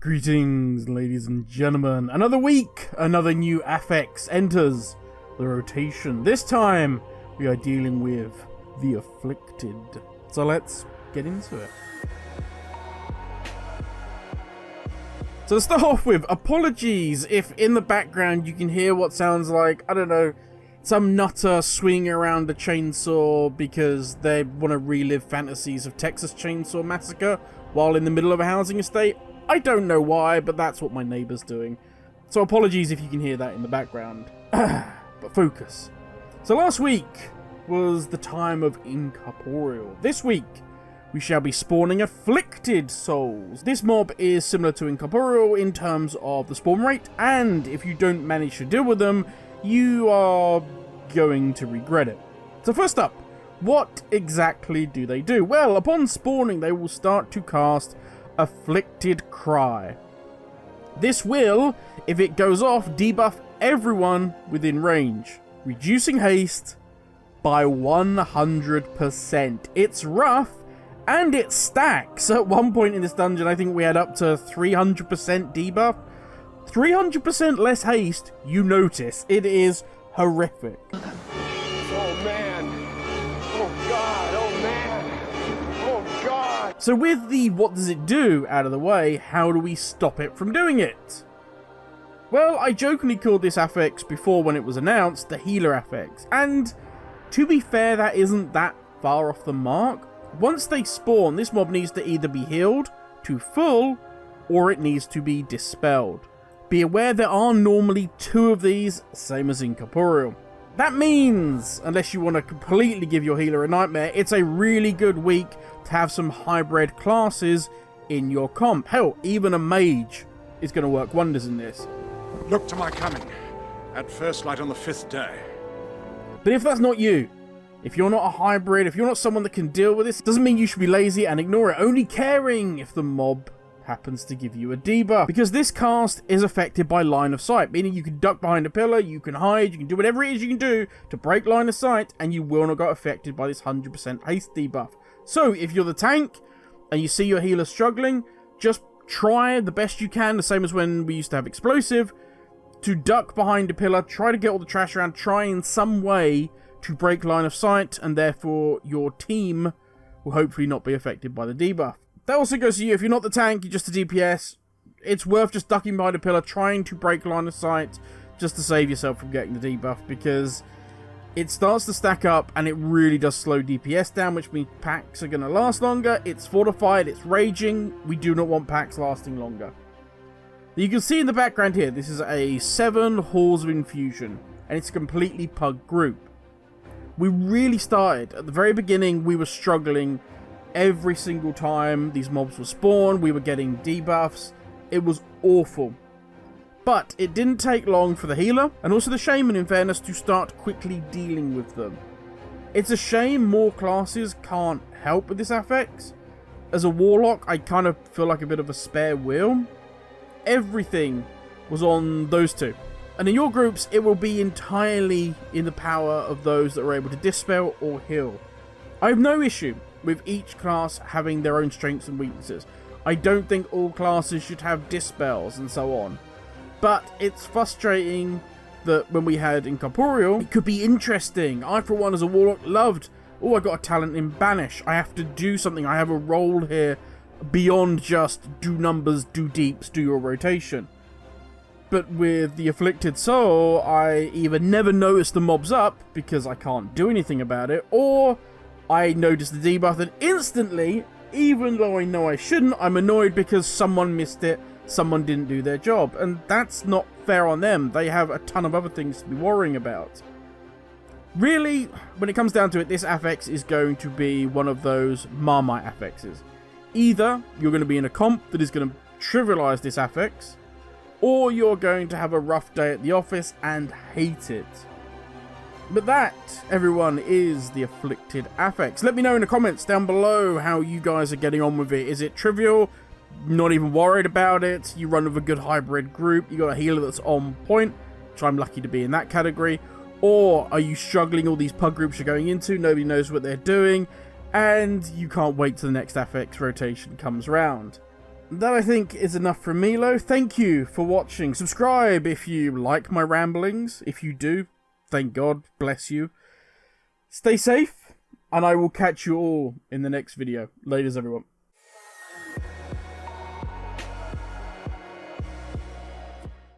Greetings, ladies and gentlemen. Another week, another new affix enters the rotation. This time, we are dealing with the Afflicted. So let's get into it. So to start off with, apologies if in the background you can hear what sounds like, I don't know, some nutter swinging around a chainsaw because they want to relive fantasies of Texas Chainsaw Massacre while in the middle of a housing estate. I don't know why, but that's what my neighbour's doing. So apologies if you can hear that in the background. But focus. So last week was the time of Incorporeal. This week, we shall be spawning Afflicted Souls. This mob is similar to Incorporeal in terms of the spawn rate, and if you don't manage to deal with them, you are going to regret it. So first up, what exactly do they do? Well, upon spawning, they will start to cast Afflicted Cry. This will, if it goes off, debuff everyone within range, reducing haste by 100%. It's rough, and it stacks. At one point in this dungeon, I think we had up to 300% debuff. 300% less haste, you notice. It is horrific. Oh man. Oh god. Oh man. Oh god. So with the what does it do out of the way, how do we stop it from doing it? Well, I jokingly called this affix before when it was announced the healer affix. And to be fair, that isn't that far off the mark. Once they spawn, this mob needs to either be healed to full or it needs to be dispelled. Be aware there are normally 2 of these, same as Incorporeal. That means, unless you want to completely give your healer a nightmare, it's a really good week to have some hybrid classes in your comp. Hell, even a mage is going to work wonders in this. Look to my coming, at first light on the 5th day. But if that's not you, if you're not a hybrid, if you're not someone that can deal with this, doesn't mean you should be lazy and ignore it, only caring if the mob happens to give you a debuff, because this cast is affected by line of sight, meaning you can duck behind a pillar, you can hide, you can do whatever it is you can do to break line of sight, and you will not get affected by this 100% haste debuff. So if you're the tank and you see your healer struggling, just try the best you can, the same as when we used to have explosive, to duck behind a pillar, try to get all the trash around, try in some way to break line of sight, and therefore your team will hopefully not be affected by the debuff. That also goes to you. If you're not the tank, you're just a DPS, it's worth just ducking behind a pillar, trying to break line of sight, just to save yourself from getting the debuff, because it starts to stack up, and it really does slow DPS down, which means packs are going to last longer. It's fortified, it's raging. We do not want packs lasting longer. You can see in the background here, this is a 7 Halls of Infusion, and it's a completely pug group. We really started, at the very beginning, we were struggling every single time these mobs were spawned. We were getting debuffs. It was awful. But it didn't take long for the healer, and also the shaman in fairness, to start quickly dealing with them. It's a shame more classes can't help with this affix. As a warlock, I kind of feel like a bit of a spare wheel. Everything was on those 2. And in your groups, it will be entirely in the power of those that are able to dispel or heal. I have no issue with each class having their own strengths and weaknesses. I don't think all classes should have dispels and so on. But it's frustrating that when we had Incorporeal, it could be interesting. I, for one, as a warlock, loved, oh, I got a talent in Banish. I have to do something. I have a role here beyond just do numbers, do deeps, do your rotation. But with the Afflicted Soul, I either never notice the mobs up because I can't do anything about it, or I notice the debuff and instantly, even though I know I shouldn't, I'm annoyed because someone missed it, someone didn't do their job, and that's not fair on them. They have a ton of other things to be worrying about. Really, when it comes down to it, this affix is going to be one of those Marmite affixes. Either you're going to be in a comp that is going to trivialize this affix, or you're going to have a rough day at the office and hate it. But that, everyone, is the Afflicted Affix. Let me know in the comments down below how you guys are getting on with it. Is it trivial? Not even worried about it? You run with a good hybrid group? You got a healer that's on point, which I'm lucky to be in that category? Or are you struggling? All these pug groups you're going into, nobody knows what they're doing, and you can't wait till the next affix rotation comes round. that I think is enough from Milo. Thank you for watching. Subscribe if you like my ramblings. If you do, thank God, bless you. Stay safe, and I will catch you all in the next video. Laters, everyone.